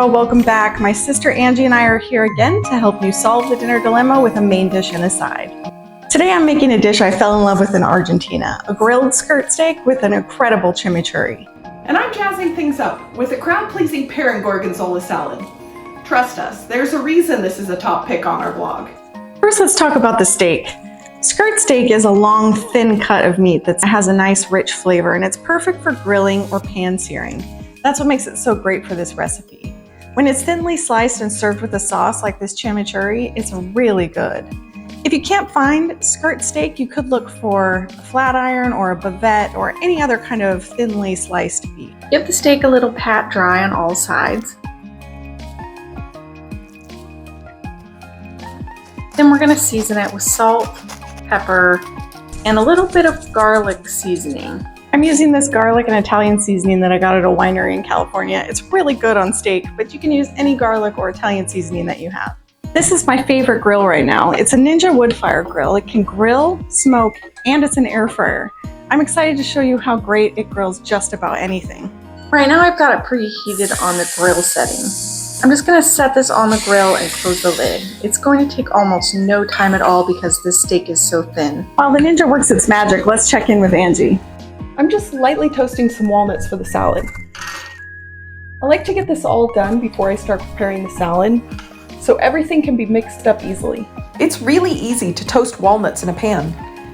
Hello, welcome back. My sister Angie and I are here again to help you solve the dinner dilemma with a main dish and a side. Today I'm making a dish I fell in love with in Argentina, a grilled skirt steak with an incredible chimichurri. And I'm jazzing things up with a crowd-pleasing Pear Gorgonzola Salad. Trust us, there's a reason this is a top pick on our blog. First, let's talk about the steak. Skirt steak is a long, thin cut of meat that has a nice, rich flavor, and it's perfect for grilling or pan searing. That's what makes it so great for this recipe. When it's thinly sliced and served with a sauce like this chimichurri, it's really good. If you can't find skirt steak, you could look for a flat iron or a bavette or any other kind of thinly sliced beef. Give the steak a little pat dry on all sides. Then we're going to season it with salt, pepper, and a little bit of garlic seasoning. I'm using this garlic and Italian seasoning that I got at a winery in California. It's really good on steak, but you can use any garlic or Italian seasoning that you have. This is my favorite grill right now. It's a Ninja wood fire grill. It can grill, smoke, and it's an air fryer. I'm excited to show you how great it grills just about anything. Right now I've got it preheated on the grill setting. I'm just going to set this on the grill and close the lid. It's going to take almost no time at all because this steak is so thin. While the Ninja works its magic, let's check in with Angie. I'm just lightly toasting some walnuts for the salad. I like to get this all done before I start preparing the salad, so everything can be mixed up easily. It's really easy to toast walnuts in a pan.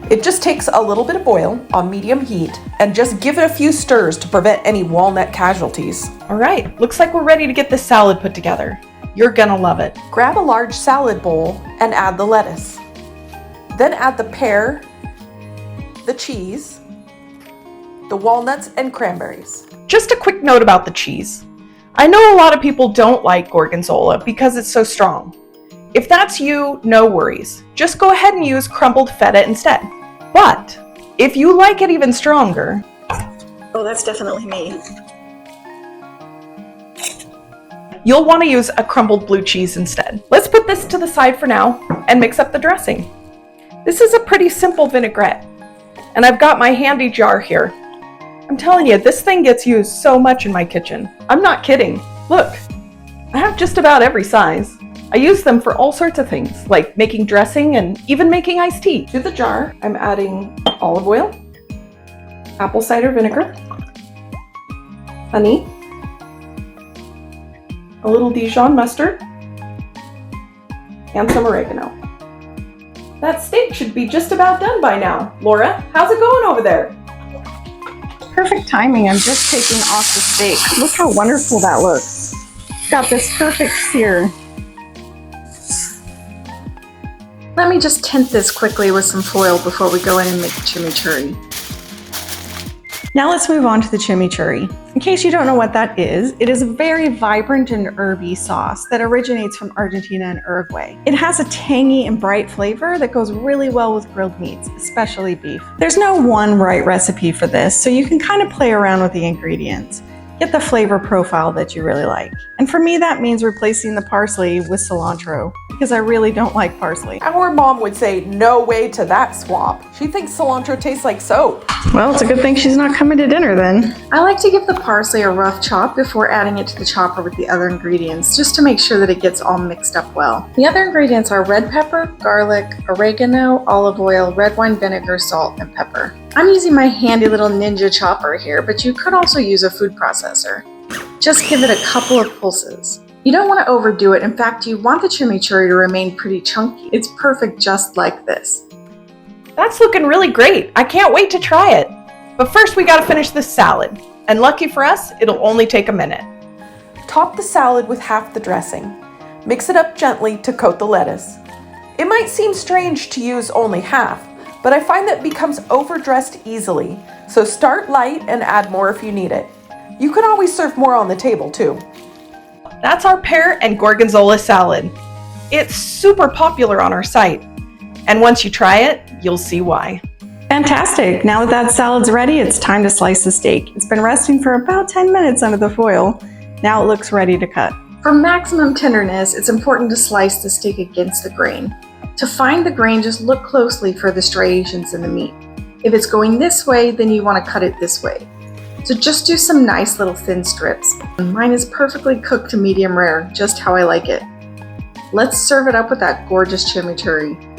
It just takes a little bit of oil on medium heat and just give it a few stirs to prevent any walnut casualties. All right, looks like we're ready to get this salad put together. You're gonna love it. Grab a large salad bowl and add the lettuce. Then add the pear, the cheese, the walnuts, and cranberries. Just a quick note about the cheese. I know a lot of people don't like gorgonzola because it's so strong. If that's you, no worries. Just go ahead and use crumbled feta instead. But if you like it even stronger... Oh, that's definitely me. You'll want to use a crumbled blue cheese instead. Let's put this to the side for now and mix up the dressing. This is a pretty simple vinaigrette, and I've got my handy jar here. I'm telling you, this thing gets used so much in my kitchen. I'm not kidding. Look, I have just about every size. I use them for all sorts of things, like making dressing and even making iced tea. To the jar, I'm adding olive oil, apple cider vinegar, honey, a little Dijon mustard, and some oregano. That steak should be just about done by now. Laura, how's it going over there? Perfect timing. I'm just taking off the steak. Look how wonderful that looks. Got this perfect sear. Let me just tint this quickly with some foil before we go in and make the chimichurri. Now let's move on to the chimichurri. In case you don't know what that is, it is a very vibrant and herby sauce that originates from Argentina and Uruguay. It has a tangy and bright flavor that goes really well with grilled meats, especially beef. There's no one right recipe for this, so you can kind of play around with the ingredients. Get the flavor profile that you really like. And for me, that means replacing the parsley with cilantro, because I really don't like parsley. Our mom would say, no way to that swap. She thinks cilantro tastes like soap. Well, it's a good thing she's not coming to dinner then. I like to give the parsley a rough chop before adding it to the chopper with the other ingredients, just to make sure that it gets all mixed up well. The other ingredients are red pepper, garlic, oregano, olive oil, red wine vinegar, salt, and pepper. I'm using my handy little Ninja chopper here, but you could also use a food processor. Just give it a couple of pulses. You don't want to overdo it. In fact, you want the chimichurri to remain pretty chunky. It's perfect just like this. That's looking really great. I can't wait to try it. But first we gotta finish this salad. And lucky for us, it'll only take a minute. Top the salad with half the dressing. Mix it up gently to coat the lettuce. It might seem strange to use only half, but I find that it becomes overdressed easily. So start light and add more if you need it. You can always serve more on the table too. That's our pear and gorgonzola salad. It's super popular on our site. And once you try it, you'll see why. Fantastic! Now that salad's ready, it's time to slice the steak. It's been resting for about 10 minutes under the foil. Now it looks ready to cut. For maximum tenderness, it's important to slice the steak against the grain. To find the grain, just look closely for the striations in the meat. If it's going this way, then you want to cut it this way. So just do some nice little thin strips. Mine is perfectly cooked to medium rare, just how I like it. Let's serve it up with that gorgeous chimichurri.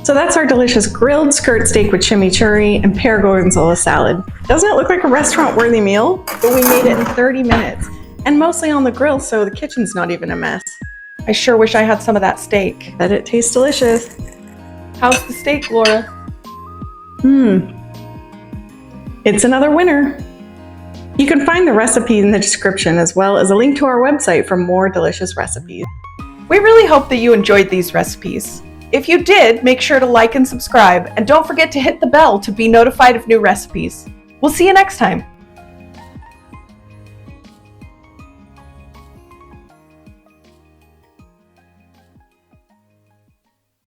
So that's our delicious grilled skirt steak with chimichurri and pear gorgonzola salad. Doesn't it look like a restaurant-worthy meal? But we made it in 30 minutes, and mostly on the grill, so the kitchen's not even a mess. I sure wish I had some of that steak. Bet it tastes delicious. How's the steak, Laura? It's another winner. You can find the recipe in the description as well as a link to our website for more delicious recipes. We really hope that you enjoyed these recipes. If you did, make sure to like and subscribe, and don't forget to hit the bell to be notified of new recipes. We'll see you next time.